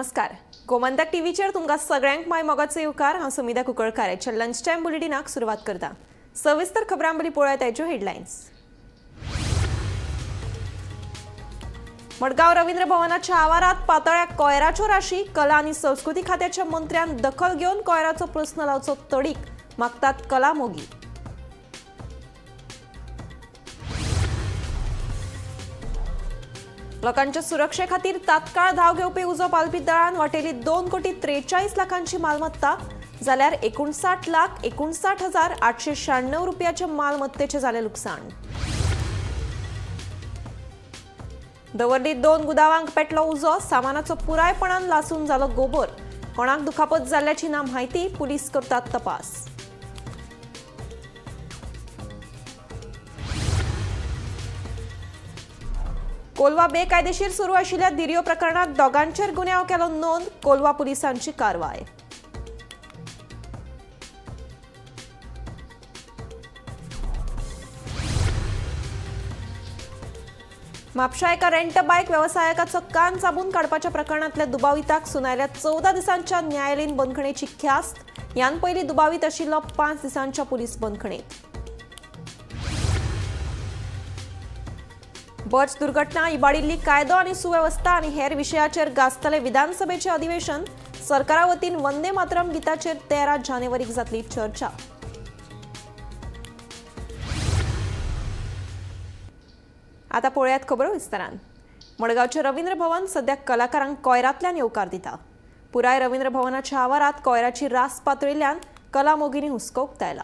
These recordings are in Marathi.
नमस्कार. गोमंतक टीव्हीचेर तुमकां सगळ्यांक माय मोगाचो येवकार. हांव सुमिता कुंकळकाराच्या लंच टायम बुलेटिनाक सुरवात करता. सविस्तर खबरांबली पळयात आयच्यो हेडलायन्स. मडगांव रवींद्र भवनाच्या आवारात पातळ्या कोयराच्यो राशी. कला आनी संस्कृती खात्याच्या मंत्र्यान दखल घेवन कोयराचो प्रस्न लावचो तडीक मागतात कला मोगी. लोकांच्या सुरक्षे खातीर तात्काळ धाव घेवपी उजो पालपी दळान वाटेली 2,43,00,000 मालमत्ता. जाल्यार 59,59,896 रुपयाचे मालमत्तेचे जाले लुकसाण. दवर्ली 2 गुदावांक पेटलो उजो. सामानाचो पुरायपणान लासून जालो गोबर. कोणाक दुखापत जाल्ल्याची ना म्हायती. पुलीस करतात तपास. कोलवा बेकायदेशीर सुरू आशिल्ल्या दिरयो प्रकरणात दोगांचेर गुन्यांव केलो नोंद. कोलवा पुलिसांची कारवाय. म्हापशा एका रेंट बायक व्यवसायकाचो कान चाबून काडपाच्या प्रकरणातल्या दुबाविताक सुनायल्या 14 दिसांच्या न्यायालयीन बंदखणेची ख्यास्त. ह्यान पयलीं दुबावीत आशिल्लो 5 दिसांच्या पुलीस बंदखणेत. बस दुर्घटना, इबाडिल्ली कायदो आनी सुवेवस्था आनी हेर विशयाचेर गाजतले विधानसभेचे अधिवेशन. सरकारा वतीन वंदे मातरम गिताचेर 13 जानेवारीक जातली चर्चा. आता पळयात खबरो विस्तारान. मडगांवचे रवींद्र भवन सध्या कलाकारांक कोयरांतल्यान येवकार दिता. पुराय रवींद्र भवनाच्या आवारात कोयराची रास पातळिल्ल्यान कला मोगिनी हुस्को उक्तायला.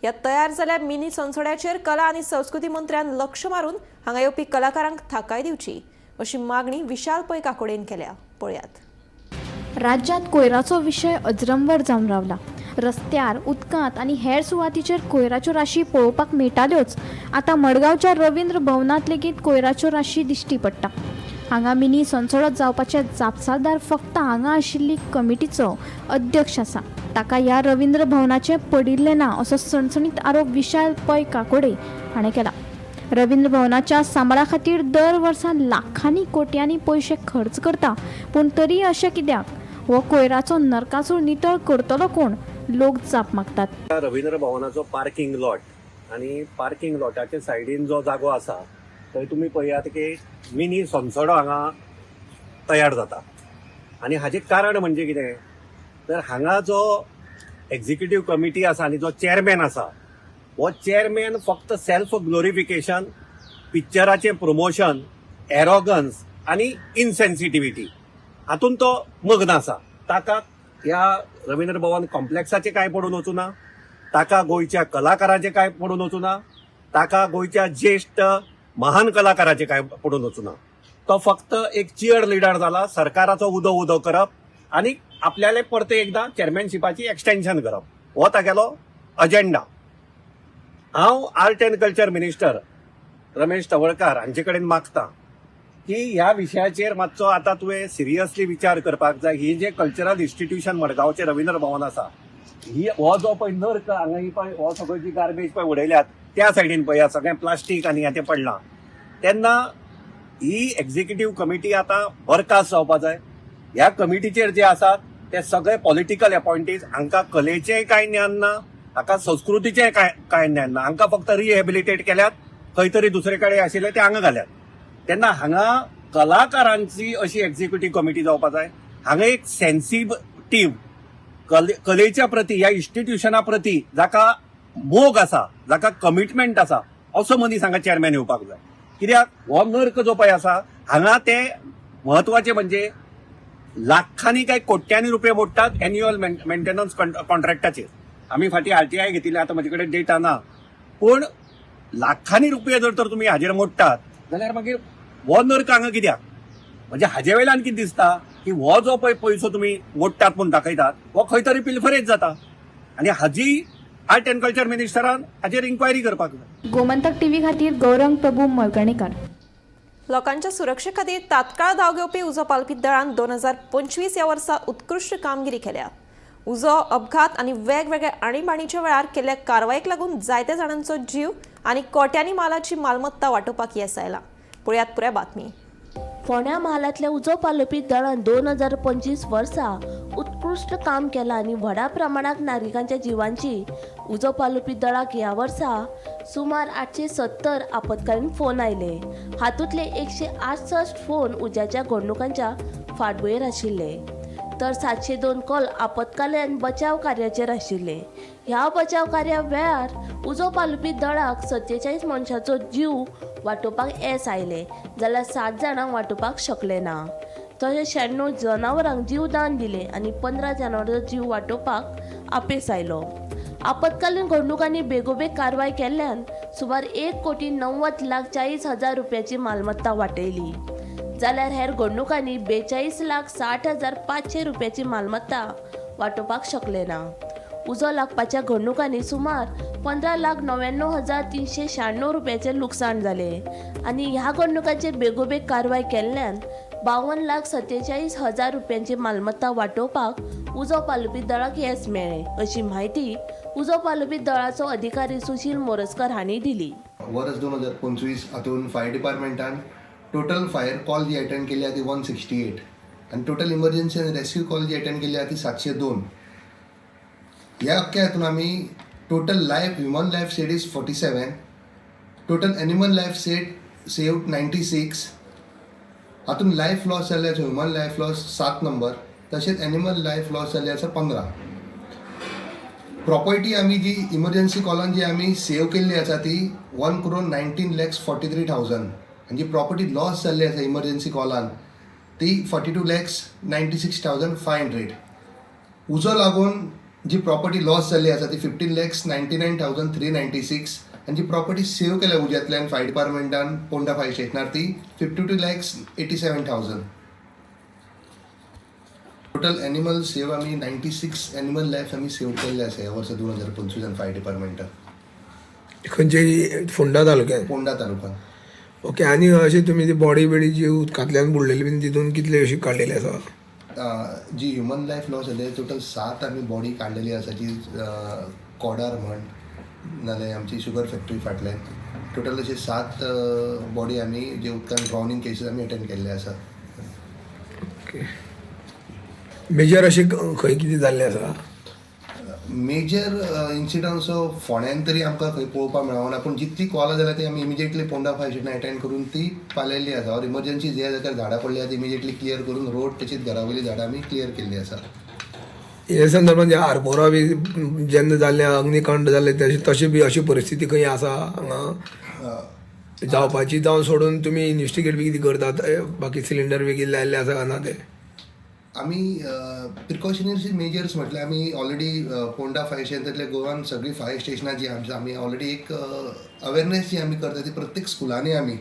ह्या तयार जाल्ल्या मिनी संसोड्याचेर कला आनी संस्कृती मंत्र्यान लक्ष मारून हांगा येवपी कलाकारांक थाकाय दिवची अशी मागणी विशाल पै काकोडेन केल्या. पळयात. राज्यांत कोयराचो विशय अजरंबर जावन रावला. रस्त्यार, उदकांत आनी हेर सुवातीचेर कोयराच्यो राशी पळोवपाक मेळटाल्योच. आतां मडगांवच्या रवींद्र भवनांत लेगीत कोयराच्यो राशी दिश्टी पडटा. हांगा मिनी संसोडत जावपाचे जापसालदार फक्त हांगा आशिल्ली कमिटीचो अध्यक्ष आसा. ताका ह्या रवींद्र भवनाचें पडिल्लें ना असो सणसणीत आरोप विशाल पै काकोडे हाणें केला. रवींद्र भवनाच्या सांबाळा खातीर दर वर्सा लाखांनी कोट्यांनी पयशे खर्च करता, पूण तरी अशें कित्याक? हो कोयराचो नरकासूर नितळ करतलो कोण? लोक जाप मागतात. रवींद्र भवनाचो पार्किंग लॉट आणि पार्किंग लॉटाच्या सायडीन जो जागो आसा थंय तुमी पळयात की मिनी संसोडो हांगा तयार जाता. आनी हाचें कारण म्हणजे कितें तर हांगा जो एक्झिक्युटीव कमिटी आसा आनी जो चेअरमॅन आसा हो चेअरमॅन फक्त सेल्फ ग्लोरिफिकेशन, पिक्चराचें प्रमोशन, एरोगन्स आनी इनसेन्सिटिव्हिटी हातून तो मग्न आसा. ताका ह्या रवींद्र भवन कॉम्प्लेक्साचें कांय पडून वचूना, ताका गोंयच्या कलाकारांचें कांय पडून वचूना, ताका गोंयच्या ज्येष्ठ महान कलाकारांचें कांय पडून वचूना. तो फक्त एक चियर लिडर जाला. सरकाराचो उदो उदो करप आनी आपल्याले परते एकदा चेअरमॅनशिपाची एक्सटेन्शन करप हो तागेलो अजेंडा. हांव art and culture minister Ramesh Tawadkar हांचे कडेन मागता की ह्या विशयाचेर मातसो आतां तुवें सिरियसली विचार करपाक जाय. ही जे कल्चरल इन्स्टिट्यूशन मडगांवचें रवींद्र भवन आसा ही हो जो पळय नर्क हांगा ही पळय हो सगळो जी गार्बेज पळय उडयल्यात त्या सायडीन पळय सगळें प्लास्टीक आनी हें पडलां तेन्ना ही एक्झिक्युटीव कमिटी आतां बरखास्त जावपाक जाय. ह्या कमिटीचेर जे आसात ते सगळे पॉलिटिकल अपॉइंटीज. हांकां कलेचेंय कांय ज्ञान ना, हांकां संस्कृतीचेंय कांय ज्ञान ना. हांकां फक्त रिहेबिलिटेट केल्यात, खंय तरी दुसरे कडेन आशिल्ले ते हांगा घाल्यात. तेन्ना हांगा कलाकारांची अशी एक्झिक्युटीव कमिटी जावपाक जाय. हांगा एक सेन्सिटिव्ह कलेच्या प्रती ह्या इन्स्टिट्यूशना प्रती जाका मोग आसा, जाका कमिटमेंट आसा असो मनीस हांगा चेअरमॅन येवपाक जाय. कित्याक हो नर्क जो पळय आसा हांगा ते म्हत्वाचे म्हणजे लाखांनी काय कोट्यांनी रुपये मोडटात एन्युअल मेंटेनन्स कॉन्ट्रॅक्टाचेर. आमी फाटीं आरटीआय घेतिल्ले, आतां म्हजे कडेन डेटा ना, पूण लाखांनी रुपये जर तर तुमी हाजेर मोडटात जाल्यार मागीर हो नर्क हांगा कित्याक? म्हणजे हाजे वयल्यान कितें दिसता की हो जो पळय पयसो तुमी मोडटात म्हूण दाखयतात हो खंय तरी पिलफरेज जाता आनी हाजी आर्ट एंड कल्चर मिनिस्टरान हाजेर इन्क्वायरी करपाक जाय. गोमंतक टीव्ही खातीर गौरंग प्रभू मळकणीकर. लोकांच्या सुरक्षे खातीर तात्काळ धाव घेवपी उजो पालपी दळान 2025 ह्या वर्सा उत्कृश्ट कामगिरी केल्या. उजो, अपघात आनी वेगवेगळ्या आणीबाणीच्या वेळार केल्ल्या कारवायेक लागून जायत्या जाणांचो जीव आनी कोट्यांनी मालाची मालमत्ता वांटोवपाक येस आयला. पळयात पुराय बातमी. फोंड्या म्हालांतल्या उजो पालोवपी दळान 2025 वर्सा उत्कृश्ट काम केलां आनी व्हडा प्रमाणात नागरिकांच्या जिवांची उजो पालोवपी दळाक ह्या वर्सा सुमार 870 आपतकालीन फोन आयले. हातूंतले 168 फोन उज्याच्या घडणुकांच्या फाटभुंयेर आशिल्ले, तर 702 कॉल आपतकालीन बचाव कार्याचेर आशिल्ले. ह्या बचाव कार्या वेळार उजो पालोवपी दळाक 47 मनशांचो जीव वाटोवपाक येस आयले, जाल्यार 60 जाणांक वाटोवपाक शकले ना. तशेंच 96 जनावरांक जीवदान दिले आनी 15 जनावरांचो जीव वाटोवपाक आपेस आयलो. आपतकालीन घडणुकांनी बेगोबेग कारवाय केल्ल्यान सुमार 1,90,40,000 रुपयाची मालमत्ता वाटयली, जाल्यार हेर घडणुकांनी 42,60,500 रुपयाची मालमत्ता वाटोवपाक शकले ना. उजो लागपाच्या घडणुकांनी सुमार 15,99,396 रुपयाचे लुकसाण जाले आनी ह्या घडणुकांचेर बेगोबेग कारवाय केल्ल्यान 52,47,000 रुपयांची मालमत्ता वाटोवपाक उजो पालोवपी दळाक येस मेळ्ळे, अशी म्हायती उजो पालोवपी दळाचो अधिकारी सुशील मोरजकर हांणी दिली. वर्स 2025 हातून फायर डिपार्टमेंटान टोटल फायर कॉल जी अटेंड केली ती 168 आणि टोटल इमर्जन्सी आणि रेस्क्यू कॉल जी अटेंड केली ती 702. ह्या अख्ख्या हातून आमी total human life saved is 47, total animal life saved 96. हातून लायफ लॉस जाल्ले आसा ह्युमन लायफ लॉस 7 नंबर, तशेंच एनिमल लायफ लॉस जाल्ले आसा 15. प्रॉपर्टी आमी जी इमर्जन्सी कॉलान जी आमी सेव केल्ली आसा ती 1,19,43,000 आणि जी प्रॉपर्टी लॉस जाल्ली आसा इमर्जन्सी कॉलान ती 42,96,500. उजो लागून जी प्रॉपर्टी लॉस जाल्ली आसा ती 15,99,396 आणि जी प्रॉपर्टी सेव केल्या उज्यांतल्यान फायर डिपार्टमेंटान पोंडा फायर स्टेशनार ती 52,87,000. टोटल एनिमल सेव आमी 96 एनिमल लायफ आमी सेव केल्ले आसा ह्या वर्सा 2025 फायर डिपार्टमेंटान खंयचे फोंडा तालुक्यात. पोंडा तालुक्यात. ओके. आणि अशी तुम्ही ती बॉडी बिडी जी उदकांतल्यान बुडलेली बीन तितून कितले अशी काडलेली आसा? जी ह्युमन लायफ लॉस जाले टोटल 7 आमी बॉडी काडलेली आसा, जी कोडार म्हण नाजाल्यार आमची शुगर फॅक्टरी फाटल्यान टोटल अशे 7 बॉडी आमी जे उदकान ड्रावनींग केसीस आमी अटेंड केल्ले आसा. ओके. मेजर अशी खंय कितें जाल्लें आसा? मेजर इन्सिडंट्स फोंड्यान तरी आमकां खंय पळोवपाक मेळना, पूण जितली कॉल जाल्यार ती आमी immediately Ponda fire station attend करून ती पालयल्ली आसा. और इमर्जन्सी जे जाग्यार झाडां पडली आसा ती इमिजिएटली क्लियर करून रोड तशीच घरा वयली झाडां आमी क्लियर केल्ली आसा. हे संदर्भात आरपोरा बी जेन्ना जाल्लें अग्निकांड जाल्ले तशी बी अशी परिस्थिती खंय आसा हांगा जावपाची? जावन सोडून तुमी इन्व्हेस्टिगेट बी कितें करतात? बाकी सिलिंडर बी कितें लायल्ले आसा काय ना ते? आमी प्रिकॉशनरी मेजर्स म्हटल्यार आमी ऑलरेडी पोंडा फायर स्टेशनांतले गोवान सगळी फायर स्टेशनां जी आमची आमी ऑलरेडी एक अवेरनेस जी आमी करता ती प्रत्येक स्कुलांनी आमी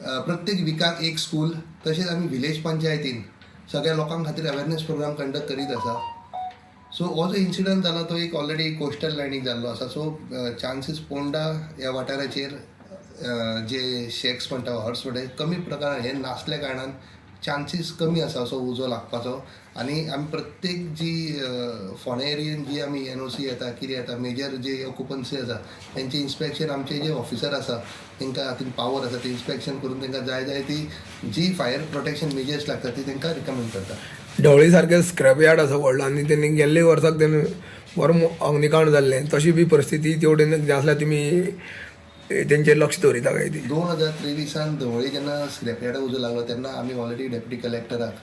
प्रत्येक विकाक एक स्कूल तशेंच आमी विलेज पंचायतीन सगळ्या लोकां खातीर अवेरनेस प्रोग्राम कंडक्ट करीत आसा. सो हो जो इन्सिडंट जाला तो एक ऑलरेडी कोस्टल लायनीक जाल्लो आसा. सो चान्सीस पोंडा ह्या वाठाराचेर जे शेक्स म्हणटा हर्ट्स म्हणटा कमी प्रकारान हे नासल्या कारणान चान्सीस कमी आसा असो उजो लागपाचो. आनी आमी प्रत्येक जी फोंड्या एरियेन जी आमी NOC येता कितें येता मेजर जे ऑक्युपन्सी आसा तेंचे इन्स्पेक्शन आमचे जे ऑफिसर आसा तांकां हातून पावर आसा ते इन्स्पेक्शन करून तांकां जाय जाय ती जी फायर प्रोटेक्शन मेजर्स लागता ती तांकां रिकमेंड करता. ढवळी सारके स्क्रॅप यार्ड आसा व्हडलो आनी तेणी गेल्ले वर्साक तेणे बरो अग्निकांड जाल्लें, तशी बी परिस्थिती तेवढेन जे आसल्यार तुमी तेंचेर लक्ष दवरिता काय ती? 2023 धवळी जेन्ना स्क्रॅप यार्डा उजो लागलो तेन्ना आमी ऑलरेडी डेप्युटी कलेक्टराक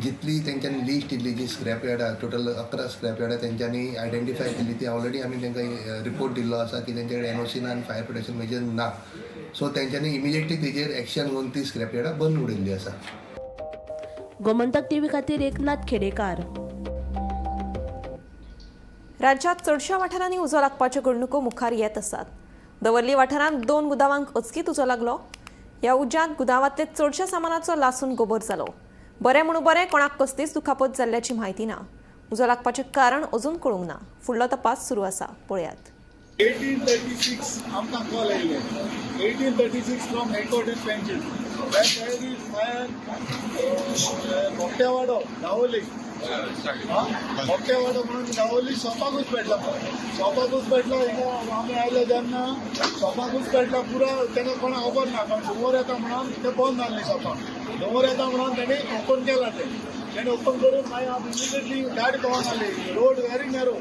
जितली तेंच्यांनी लिस्ट दिल्ली जी स्क्रॅप यार्डा टोटल 11 स्क्रॅप यार्डा तेंच्यांनी आयडेंटिफाय केली ती ऑलरेडी आमी तांकां रिपोर्ट दिल्लो आसा की तेंचे कडेन NOC ना आनी फायर प्रोटेक्शन मेजर ना. सो तेंच्यांनी इमिजिएटली तेजेर एक्शन घेवन ती स्क्रॅप यार्डा बंद उडयल्ली आसा. गोमंतक TV खातीर एकनाथ खेडेकार. राज्यात चडशा वाठारांनी उजो लागपाच्यो घडणुको मुखार येत आसात. दवर्ली वाठारांत 2 गुदावांक अचकीत उजो लागलो. ह्या उज्यांत गुदावांतले चडशा सामानाचो लासून गोबर जालो. बरें म्हणून बरें कोणाक कसलीच दुखापत जाल्ल्याची म्हायती ना. उजो लागपाचें कारण अजून कळूंक ना. फुडलो तपास सुरू आसा. पळयात. 1836 आमकां कॉल आयले. 1836 from headquarters pension. That fire is fire मोठ्यावाडो दावोली. मोठ्यावाडो म्हणून दावोली शॉपाकूच पेटला. शॉपाकूच पेटला. हिंगा आमी आयले तेन्ना शॉपाकूच पेटला पुरो. तेन्ना कोणाक खबर ना कारण समोर येता म्हणून ते बंद जाल्ली शॉपाक. समोर येता म्हणून त्यांनी ओपन केला त्यांनी ओपन करून मागीर हांव इमिजिएटली गाडी पळोवन आली. रोड व्हेरी नॅरो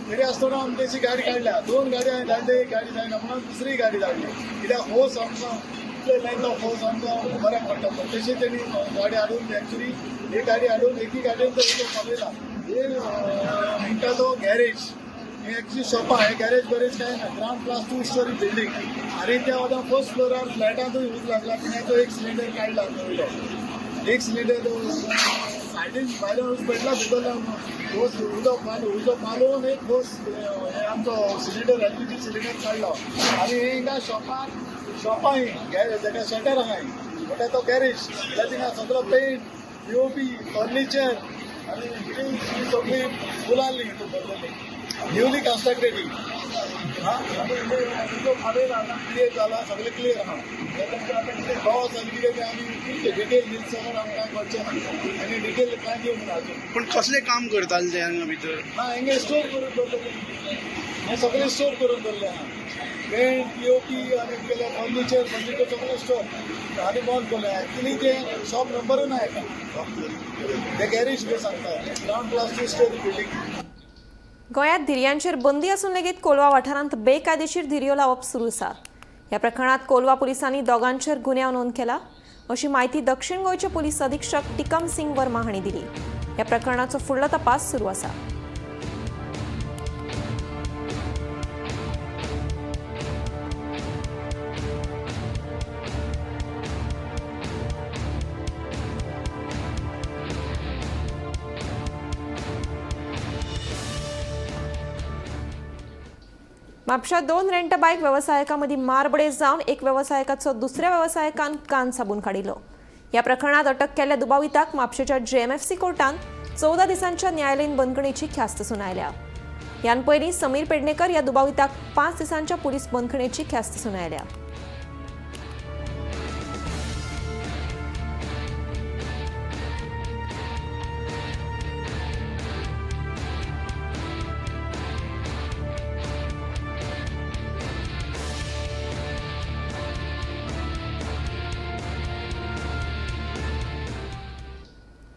तरी आसतना आमी तेची गाडी काडल्या. 2 गाडी हांवें धाडले, एक गाडी जायना म्हणून दुसरी गाडी धाडली. कित्याक होस आमकां इतले लेंथ ऑफ होस आमकां बऱ्याक पडटा. तशी तेणी गाडी हाडून एक्चुली एक गाडी हाडून एकी गाडयेन तो पावयला. हे म्हणटा तो गॅरेज, हे एक्चुली शॉपां, हे गॅरेज बरेज काय ना. ग्राउंड प्लस 2 स्टोरी बिल्डींग आणि त्या वदा फर्स्ट फ्लोरार फ्लॅटांतूय यूज लागला. तिणें तो एक सिलिंडर काडला वयलो. एक सिलिंडर सायडीन भायल्यान यूज पेटला भितर होस उदक मारून एक होस हे आमचो सिलिंडर एलपीजी सिलिंडर काडलो. आनी हे हिंगा शॉपां तेका शटर आहाय म्हणटा तो गॅरेज. त्या थिंगा सगळो पेंट, पीओपी, फर्निचर आनी ही सगळी फुलांनी न्यूली कन्स्ट्रक्टेड ही. क्लियर जाला, सगळें क्लियर आहा. आतां कितें लॉस आनी कितें तें आमी डिटेल दिल सगळें आमकां कळचें ना आनी डिटेल कांय दिवंक ना अजून. पण कसले काम करताले ते हांगा भितर? ना हेंगे स्टोर करून दवरलेले, हे सगळें स्टोर करून दवरले आहा. पेंट, पीओपी आनी केले फर्निचर सगळें स्टोर आनी बंद केले. एक्चुली ते शॉप नंबरूय ना हेका, ते गॅरेज बी सांगता. Ground plus 2 story building. गोंयांत धिरयांचेर बंदी असून लेगीत कोलवा वाठारांत बेकायदेशीर धिरयो लावप सुरू आसा. ह्या प्रकरणात कोलवा पुलिसांनी दोगांचेर गुन्यांव नोंद केला अशी माहिती दक्षिण गोंयचे पुलीस अधीक्षक टिकम सिंग वर्मा हांणी दिली. ह्या प्रकरणाचो फुडलो तपास सुरू आसा. म्हापशात 2 रेंट बाईक व्यावसायिकांमदी मारबडे जावन एक व्यावसायिकाचो दुसऱ्या व्यावसायिकान कान साबून काडिल्लो. ह्या प्रकरणात अटक केल्ल्या दुबाविताक म्हापशेच्या JMFC कोर्टान 14 दिसांच्या न्यायालयीन बंदखणीची ख्यास्त सुनायल्या. ह्यान पयलीं समीर पेडणेकर ह्या दुबाविताक 5 दिसांच्या पुलीस बंदखणीची ख्यास्त सुनायल्या.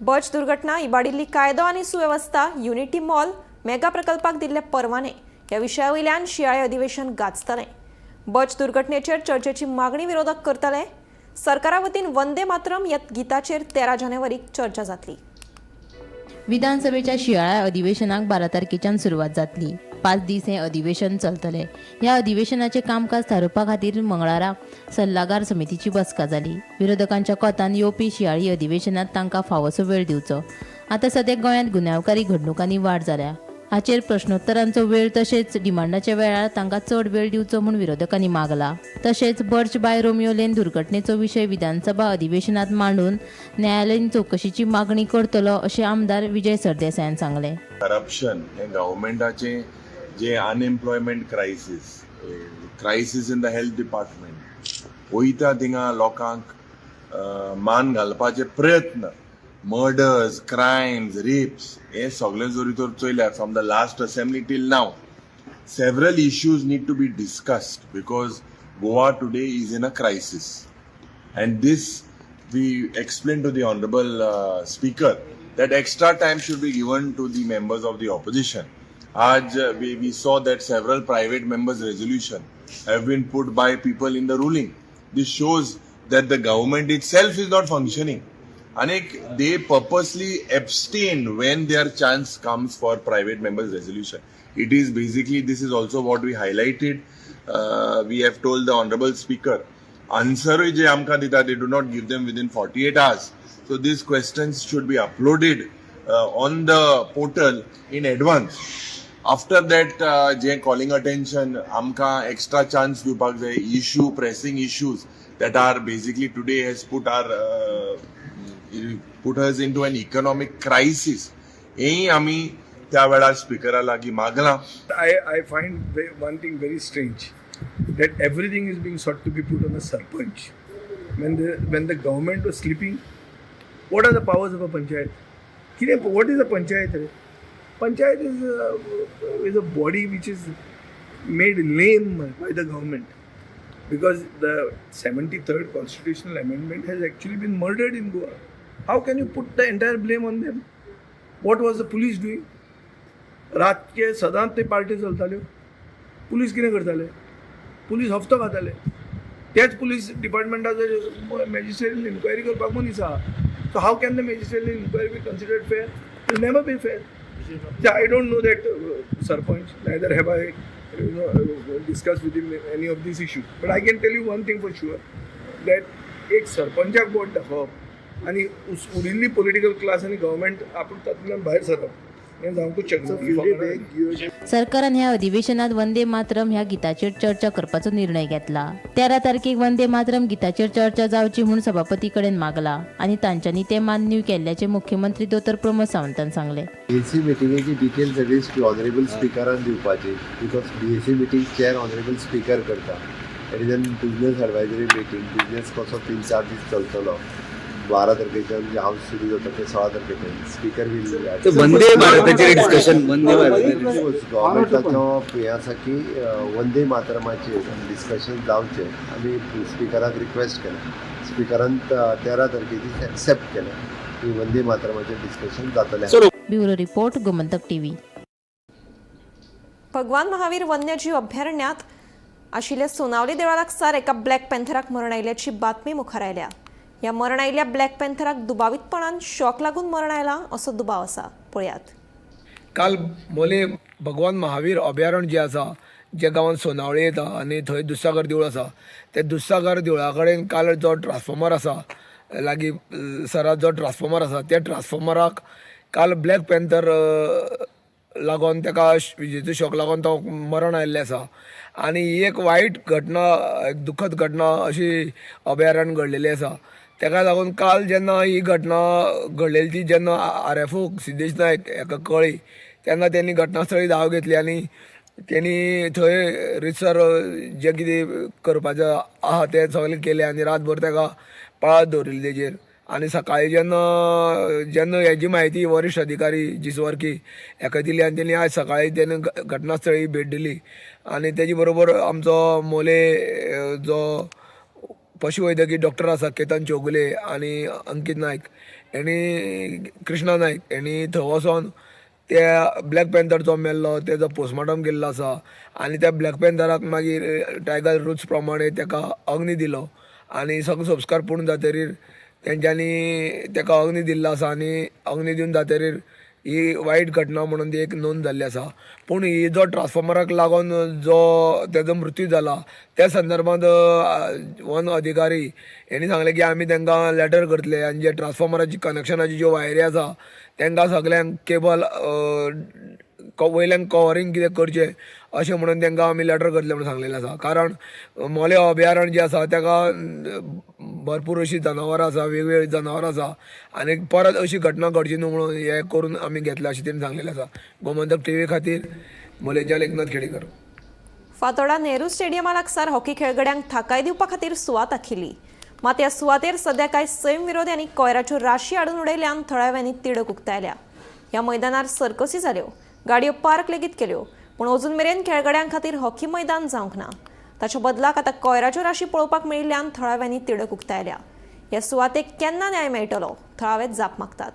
बच दुर्घटना, इबाडिल्ली कायदो आनी सुवेवस्था, युनिटी मॉल मेगा प्रकल्पाक दिल्ले परवाने ह्या विशया वयल्यान शियाळें अधिवेशन गाजतलें. बच दुर्घटनेचेर चर्चेची मागणी विरोधक करतले. सरकारा वतीन वंदे मातरम ह्या गिताचेर 13 जानेवारीक चर्चा जातली. विधानसभेच्या शियाळ्या अधिवेशनाक 12 तारखेच्यान सुरवात जातली. 5 दीस हे अधिवेशन चलतले. ह्या अधिवेशनाचे कामकाज थारोवपा खातीर मंगळारा सल्लागार समितीची बसका जाली. विरोधकांच्या कोतान येवपी शियाळी अधिवेशनात तांकां फावोसो वेळ दिवचो. आतां सद्याक गोंयांत गुन्यांवकारी घडणुकांनी वाड जाल्या. हाचेर प्रश्नोत्तरांचो वेळ तशेंच डिमांडाच्या वेळार तांकां चड वेळ दिवचो म्हूण विरोधकांनी मागला. तशेंच बर्च बाय रोमियो लेन दुर्घटनेचो विशय विधानसभा अधिवेशनात मांडून न्यायालयीन चौकशीची मागणी करतलो अशें आमदार विजय सरदेसायान सांगलें. करप्शन हे गव्हर्मेंटाचे जे unemployment crisis in the health department वयता थिंगा लोकांक मान घालपाचे प्रयत्न, मर्डर्स, क्रायम्स, रेप्स हे सगळे जोरी तर चयल्यात फ्रॉम द लास्ट असेंब्ली टील नाव. Several issues need to be discussed because Goa today is in a crisis and this we explained to the honorable speaker that extra time should be given to the members of the opposition. We saw that several private members' resolution have been put by people in the ruling. This shows that the government itself is not functioning. And they purposely abstain when their chance comes for private members' resolution. It is basically, this is also what we highlighted. We have told the honorable speaker, answer je amka dita, they do not give them within 48 hours. So these questions should be uploaded on the portal in advance. After that, je calling attention, amka extra chance diवपाक जाय. Issue, pressing issues that are basically today has put us into an economic crisis. हेही आम्ही त्या वेळार स्पीकरा लागीं मागला. I find one thing very strange, that everything is being sought to be put on the sarpanch. When the government was sleeping, what are the powers of a panchayat? What is a panchayat? Panchayat is a body which is made lame by the government. because the 73rd constitutional amendment has actually been murdered in Goa. How can you put the entire blame on them? What was the police doing? रातचे सदांच ते पार्टी चलताल्यो. पुलीस कितें करताले? पुलीस हफ्तो खाताले. तेच पुलीस डिपार्टमेंटाचो मॅजिस्ट्रेट इन्क्वायरी करपाक मनीस आहा. So how can the magistrate inquiry be considered fair? It will never be fair. I don't know that Sarpanch, neither have I discussed with him any of these issues. But I can tell you one thing for sure, that एक सरपंचाक वोट दाखोवप आनी उरिल्ली पॉलिटिकल क्लास आनी गव्हर्मेंट आपूण तातूंतल्यान भायर सरप हें जावंकूच शकना. सरकारान ह्या अधिवेशनात वंदे मातरम ह्या गिताचेर चर्चा करपाचो निर्णय घेतला. 13 तारखेक वंदे मातरम गिताचेर चर्चा जावची म्हूण सभापती कडेन मागला आनी तांच्यांनी ते मान्य केल्ल्याचे मुख्यमंत्री दोतोर प्रमोद सावंतान सांगले. BSc मिटिंगेची डिटेल सगळी ऑनरेबल स्पिकरान दिवपाची, because BSc meeting chair honourable speaker करता. It is business advisory meeting, business कसो 3-4 दीस चलतलो. 12 तारखेच्यान जे हाऊस सुरू जाता ते 16 तारखेच्यान स्पीकर बील वंदे भारताचे डिस्कशन वंदे भारत गव्हर्मेंटाचो हे आसा की वंदे मातरमाचेर डिस्कशन जावचें आमी स्पिकराक रिक्वेस्ट केला. स्पिकरान 13 तारखेची एक्सेप्ट केलें की वंदे मातरमाचेर डिस्कशन जातलें. Bureau report Gomantak TV. भगवान महावीर वन्यजीव अभयारण्यात आशिल्ल्या सोनावली देवळा लागसार एका ब्लॅक पॅन्थराक मरण आयिल्ल्याची बातमी मुखार आयल्या. ह्या मरण आयिल्ल्या ब्लॅक पॅन्थराक दुबावीतपणान शॉक लागून मरण आयला असो दुबाव आसा. पळयात. काल मोले भगवान महावीर अभयारण्य जे आसा, जे गांवांत सोनावळे येता आनी थंय दुधसागर देवूळ आसा, ते दुधसागर देवळा कडेन काल जो ट्रान्सफॉर्मर आसा लागीं सरात जो ट्रान्सफॉर्मर आसा, त्या ट्रान्सफॉर्मराक काल ब्लॅक पॅन्थर लागून ताका विजेचो शॉक लागून तो मरण आयिल्लें आसा. आनी ही एक वायट घटना, एक दुखद घटना अशी अभयारण्य घडलेली आसा. ताका लागून काल जेन्ना ही घटना घडलेली ती जेन्ना RFO सिद्धेश नायक हाका कळ्ळी तेन्ना त्यांनी घटनास्थळी धांव घेतली आनी त्यांनी थंय रितसर जे कितें करपाचें आहा तें सगळें केलें आनी रातभर ताका पाळत दवरिल्ली तेजेर. आनी सकाळीं जेन्ना हेजी म्हायती वरिश्ठ अधिकारी जिसवर्की हाका दिली आनी तेणी आयज सकाळीं तेणें घटनास्थळी भेट दिली. आनी तेजे बरोबर आमचो मोले जो पशुवैद्यकीय डॉक्टर आसा केतन चौगुले आनी अंकीत नायक हेणी कृष्णा नायक हेणी थंय वचोन त्या ब्लॅक पॅन्थर जो मेल्लो तेजो पोस्टमॉर्टम केल्लो आसा आनी त्या ब्लॅक पॅन्थराक मागीर टायगर रुट्स प्रमाणे ताका अग्नी दिलो आनी सगळो संस्कार पूर्ण जातकीर तेंच्यांनी ताका अग्नी दिल्लो आसा आनी अग्नी दिवन जातकीर ही वायट घटना म्हणून ती एक नोंद जाल्ली आसा. पूण ही जो ट्रान्सफॉर्मराक लागून जो तेजो मृत्यू जाला त्या संदर्भांत वन अधिकारी हेणी सांगलें की आमी तांकां लॅटर करतले आनी जे ट्रान्सफॉर्मराची कनेक्शनाची ज्यो वायरी आसा तांकां सगल्यांक केबल वयल्यान कवरींग कितें करचें अशें म्हणून तांकां आमी लॅटर करतले म्हणून सांगलेलें आसा. कारण मोले अभयारण्य जें आसा ताका भरपूर अशीं जनावरां आसा, वेगवेगळीं जनावरां आसा आनी परत अशी घटना घडची न्हू म्हणून हें करून आमी घेतलें अशें तेणी सांगलेलें आसा. गोमंतक टीव्ही खातीर मोलेच्या एकनाथ खेडेकर. फातोर्डा नेहरू स्टेडियमा लागसार हॉकी खेळगड्यांक थाकाय दिवपा खातीर सुवात आखिल्ली. मात ह्या सुवातेर सध्या कांय सैम विरोध्यांनी कोयराच्यो राशी हाडून उडयल्यान थळाव्यांनी तिडक उक्तायल्या. ह्या मैदानार सर्कसी जाल्यो, गाडयो पार्क लेगीत केल्यो, पूण अजून मेरेन खेळगड्यां खातीर हॉकी मैदान जावंक ना. ताच्या बदलाक आतां कोयराच्यो राशी पळोवपाक मेळिल्ल्यान थळाव्यांनी तिडक उक्तायल्या. ह्या सुवातेक केन्ना न्याय मेळटलो थळावे जाप मागतात.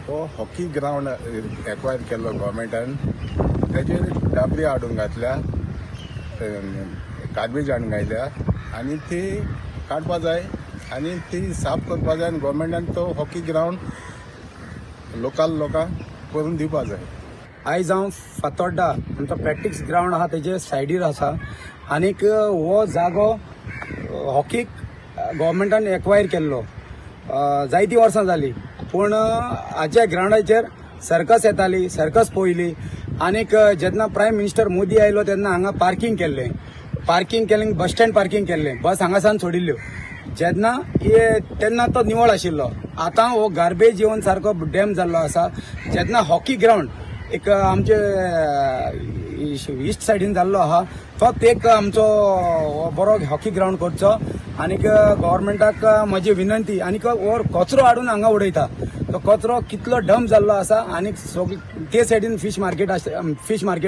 हो हॉकी ग्राउंड एक्वायर केल्लो गव्हर्मेंटान तेजेर डाबरी हाडून घातल्या, गार्बेज हाडून घातल्या आनी ती काडपा जाय आनी ती साफ करपा जाय आनी गव्हर्मेंटान तो हॉकी ग्राउंड लोकल लोकांक करून दिवपा जाय. आयज हांव फातोर्डा आमचो प्रॅक्टीस ग्राउंड आहा तेजे सायडीर आसा आनीक हो जागो हॉकीक गव्हर्मेंटान एक्वायर केल्लो जायतीं वर्सां जालीं. पूण हाच्या ग्राउंडाचेर सर्कस येताली, सर्कस पळयली. आनीक जेन्ना प्रायम मिनिस्टर मोदी आयलो तेन्ना हांगा पार्किंग केल्लें, बस स्टँड पार्किंग केल्लें, बस हांगासान सोडिल्ल्यो. जेन्ना तेन्ना तो निवळ आशिल्लो. आतां हो गार्बेज येवन सारको डॅम जाल्लो आसा. जेन्ना हॉकी ग्राउंड एक आमचे ईस्ट सायडीन जाल्लो आहा, फक्त एक आमचो बरो हॉकी ग्राउंड करचो. आनीक गव्हर्मेंटाक म्हजी विनंती, आनीक हो कचरो हाडून हांगा उडयता. तो कचरो कितलो डंप जाल्लो आसा. आनीक ते सायडीन फिश मार्केट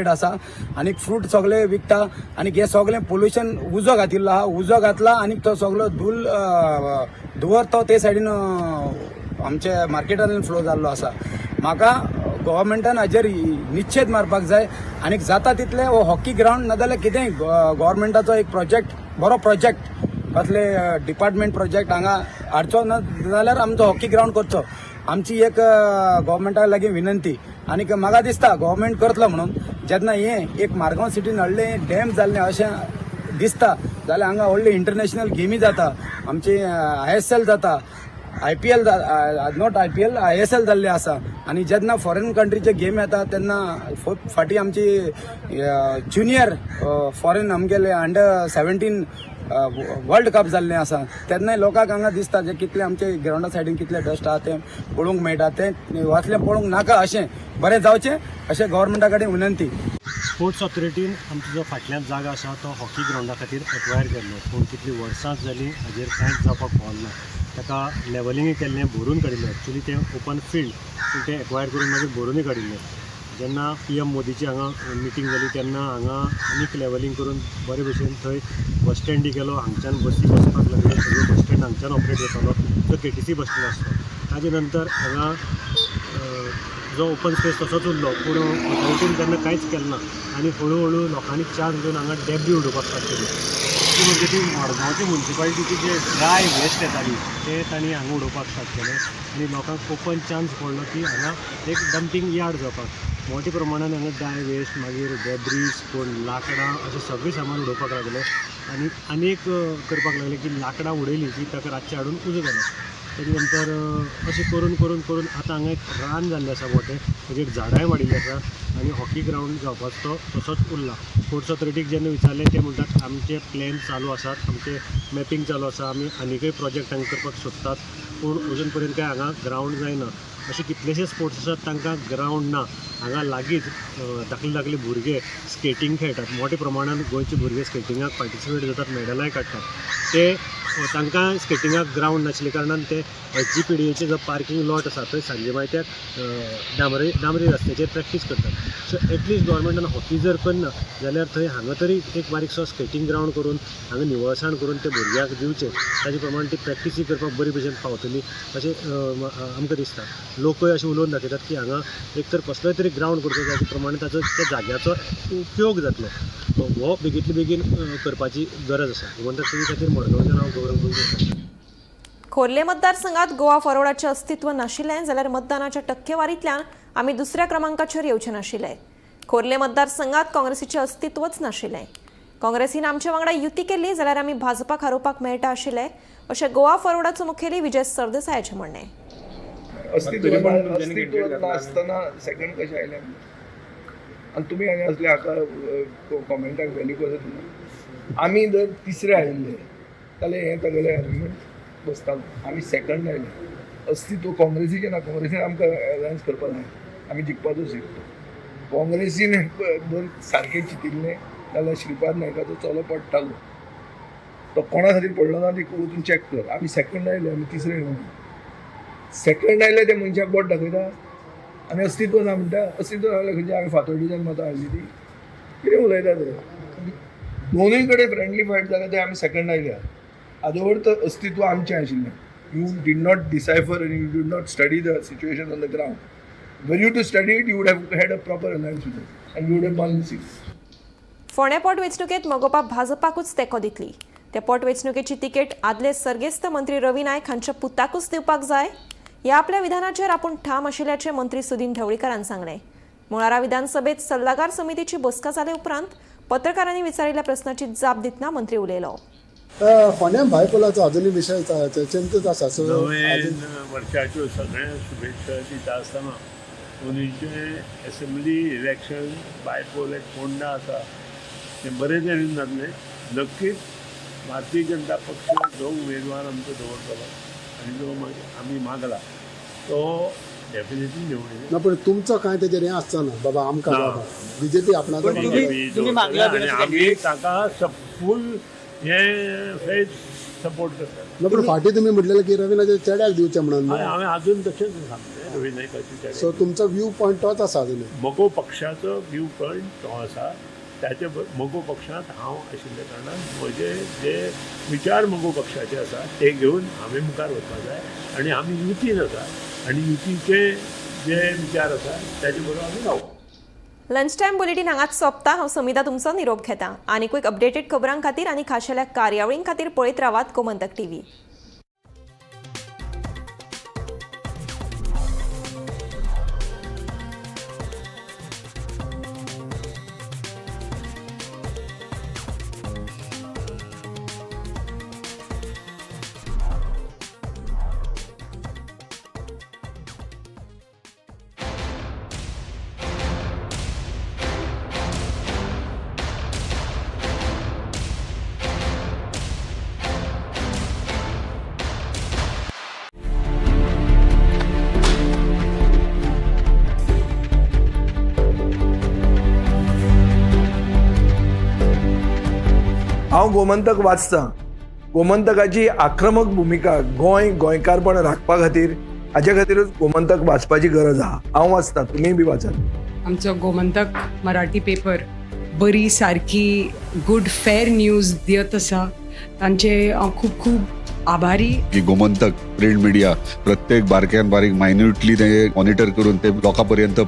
आसा. आनीक फ्रूट सगळे विकता. आनीक हे सगळें पोल्युशन उजो घातिल्लो आहा. उजो घातला आनीक तो सगळो धुवर तो ते सायडीन आमच्या मार्केटांतल्यान फ्लो जाल्लो आसा. म्हाका गव्हर्मेंटान हाजेर निश्चेध मारपाक जाय. आनीक जाता तितले हो हॉकी ग्राउंड नाजाल्यार कितेंय गव्हर्मेंटाचो एक बरो प्रोजेक्ट कसले डिपार्टमेंट प्रोजेक्ट हांगा हाडचो ना जाल्यार आमचो हॉकी ग्राउंड करचो. आमची एक गव्हर्मेंटाक लागीं विनंती. आनीक म्हाका दिसता गव्हर्मेंट करतलो म्हणून. जेन्ना एक मारगांव सिटीन व्हडलें डॅम जाल्लें अशें दिसता जाल्यार हांगा व्हडले इंटरनॅशनल गेमी जाता. आमची ISL जाता, IPL नॉट IPL, ISL जाल्ले आसा. आनी जेन्ना फॉरेन कंट्रीचे गेम येता तेन्ना फाटीं आमची ज्युनियर फॉरेन आमगेले अंडर-17 वर्ल्ड कप जाल्लें आसा. तेन्नाय लोकांक हांगा दिसता जे कितले आमचे ग्राउंडा सायडीन कितले डस्ट आहा तें पळोवंक मेळटा. तें वाचलें पळोवंक नाका. अशें बरें जावचें अशें गव्हर्मेंटा कडेन विनंती. स्पोर्ट्स ऑथॉरिटीन आमचो जो फाटल्यान जागा आसा तो हॉकी ग्राउंडा खातीर एक्वायर केल्लो. पूण कितलीं वर्सां जालीं हाजेर कांयच जावपाक पावलें ना. ताका लेवलिंगूय केल्लें, भरून काडिल्लें. एक्चुली तें ओपन फील्ड, पूण तें एक्वायर करून मागीर भरूनय काडिल्लें. जेन्ना PM मोदीची हांगा मिटींग जाली तेन्ना हांगा आनीक लेवलिंग करून बरे भशेन थंय बस स्टँडय केलो. हांगच्यान बसी वचपाक लागले. सगळो बस स्टँड हांगच्यान ऑपरेट जातालो. जो KTC बस स्टँड आसलो. ताजे नंतर हांगा जो ओपन स्पेस तसोच उरलो. पूण ऑथॉरिटीन तेन्ना कांयच केलें ना. आनी हळू हळू लोकांनी चान्स घेवन हांगा डॅब्री उडोवपाक स्टार्ट केली. ती म्हणजे ती मडगांवची म्युन्सिपालिटीची जे ड्राय वेस्ट येताली ते तांणी हांगा उडोवपाक स्टार्ट केलें. आनी लोकांक ओपन चान्स पडलो की हांगा एक डंपींग यार्ड जावपाक. मोठ्या प्रमाणान हांगा ड्राय वेस्ट, मागीर डॅब्रीज, कोण लाकडां अशें सगळें सामान उडोवपाक लागले. आनी आनीक करपाक लागले की लाकडां उडयलीं की ताका रातचें हाडून उजो घालप. ताजे नंतर अशें करून करून करून आतां हांगा एक रान जाल्लें आसा मोठें. ताजेर झाडांय वाडिल्लीं आसा. आनी हॉकी ग्राउंड जावपाचो तो तसोच उरला. स्पोर्ट्स ऑथॉरिटीक जेन्ना विचारलें ते म्हणटात आमचे प्लॅन चालू आसात, आमचे मॅपींग चालू आसा, आमी आनीकय प्रोजेक्ट हांगा करपाक सोदतात. पूण अजून पर्यंत काय हांगा ग्राउंड जायना. अशे कितलेशे स्पोर्ट्स आसात तांकां ग्राउंड ना. हांगा लागींच धाकले भुरगे स्केटींग खेळटात. मोठ्या प्रमाणान गोंयचे भुरगे स्केटिंगाक पार्टिसिपेट जातात, मेडलाय काडटात. ते तांकां स्केटिंगाक ग्राउंड नाशिल्ले कारणान ते HGPDAचे जो पार्किंग लॉट आसा थंय सांजे मायत्याक डांबरी रस्त्याचेर प्रॅक्टीस करतात. सो एटलिस्ट गव्हर्मेंटान हॉकी जर करना जाल्यार थंय हांगा तरी एक बारीकसो स्केटींग ग्राउंड करून हांगा निवळसाण करून ते भुरग्याक दिवचें. ताजे प्रमाण ती प्रॅक्टीसूय करपाक बरी भशेन पावतली अशें आमकां दिसता. लोकूय अशें उलोवन दाखयतात की हांगा एक तर कसलोय तरी ग्राउंड करचो जाचे प्रमाणे ताचो त्या जाग्याचो उपयोग जातलो. हो बेगींतले बेगीन करपाची गरज आसा. म्हणटा तुमी खातीर मडगांवचें नांव गौरव गोंयकर. खोर्ले मतदारसंघात गोवा फॉरवर्डाचें अस्तित्व नाशिल्लें जाल्यार मतदानाच्या टक्केवारींतल्यान आमी दुसऱ्या क्रमांकाचेर येवचे नाशिल्ले. खोर्ले मतदारसंघात काँग्रेसीचें अस्तित्वच नाशिल्लें. काँग्रेसीन आमचे वांगडा युती केल्ली जाल्यार आमी भाजपाक हारोवपाक मेळटा आशिल्लें अशें गोवा फॉरवर्डाचो मुखेली विजय सरदेसायाचें म्हणणें. अस्तित्व नासतना सेकंड कशें आयलें आनी तुमी हांगा असले हाका कॉमेंटाक व्हॅल्यू करत ना. आमी जर तिसरे आयिल्ले जाल्यार हें तागेलें आर्ग्युमेंट बसतालो. आमी सेकंड आयले. अस्तित्व काँग्रेसीचें ना. काँग्रेसीन आमकां अलायन्स करपाक जाय. आमी जिखपाचो शिकतो. काँग्रेसीन जर सारकें चिंतिल्लें जाल्यार श्रीपाद नायकाचो चलो पडटालो. तो कोणा खातीर पडलो ना ती वचून चॅक कर. आमी सेकंड आयले, आमी तिसरे येवं. सेकंड आयले ते मनशाक बोट दाखयता आनी अस्तित्व ना म्हणटा. अस्तित्व जाल्यार खंयची आमी फातोर्डेच्यान मतां हाडली ती कितें उलयता ते. दोनूय कडेन फ्रेंडली फायट जाल्या ते आमी सेकंड आयल्या. आदवड अस्तित्व आमचें आशिल्लें. You did not decipher and you did not study the situation on the ground. Were you to study it you would have had a proper alliance with it and you would have won the seat. फोंड्या पोटवेंचणुकेंत मोगोपा भाजपाकूच तेंको दितली. त्या पोटवेंचणुकेची तिकेट आदले सर्गेस्त मंत्री रवी नायक हांच्या पुताकूच दिवपाक जाय ह्या आपल्या विधानाचेर आपूण ठाम आशिल्ल्याचें मंत्री सुदीन ढवळीकारान सांगलें. मुळारा विधानसभेत सल्लागार समितीची बसका जाले उपरांत पत्रकारांनी विचारिल्ल्या प्रस्नाची जाप दितना मंत्री उलयलो. फोंड्या बायपोलाचो अजुनूय विशय चिंतीत आसा. वर्षाच्यो सगळ्या शुभेच्छा दिता आसतना दोनीचे असेंब्ली इलेक्शन बायपोल एक फोंडा आसा तें बरे तरेन जातलें. नक्कीच भारतीय जनता पक्ष जो उमेदवार आमचो दवरतलो आनी जो आमी मागला तो डेफिनेटली निवडून ना पण तुमचं काय त्याच्यात हे असतं ना बाबा आमकां बीजेपी आपणाचो आणि आमी ताका फूल हे फेथ सपोर्ट करतात. ना पण फाटी तुम्ही म्हटलेलं की रवीनाच्या चेड्याक दिवचे म्हणून हांवें अजून तशेंच सांगलें रवी नायकाची. सो तुमचो व्यू पॉयंट तोच आसा अजून. मगो पक्षाचो व्यू पॉयंट तो आसा. त्याचे मगो पक्षांत हांव आशिल्ल्या कारणान म्हजे जे विचार मगो पक्षाचे आसा ते घेवन हांवें मुखार वचपाक जाय आनी आमी युतीन आसा आनी युतीचे जे विचार आसा त्याचे बरोबर आमी रावप. लंच टायम बुलेटिन हांगाच सोंपता. हांव समिता तुमचो निरोप घेता. आनीकूय अपडेटेड खबरां खातीर आनी खाशेल्या कार्यावळीं खातीर पळयत रावात गोमंतक TV. हांव गोमंतक वाचतां. गोमंतकाची आक्रमक भुमिका गोंयकारपण राखपा खातीर हाचे खातीरच गोमंतक वाचपाची गरज आहा. हांव वाचतां, तुमीय बी वाचात. आमचो गोमंतक मराठी पेपर बरी सारकी गुड फेर न्यूज दियत आसा. तांचे खूब खूब आभारी. की गोमंतक प्रिंट मिडिया प्रत्येक बारक्यान बारीक मायन्युटली ते मॉनिटर करून ते लोकां पर्यंत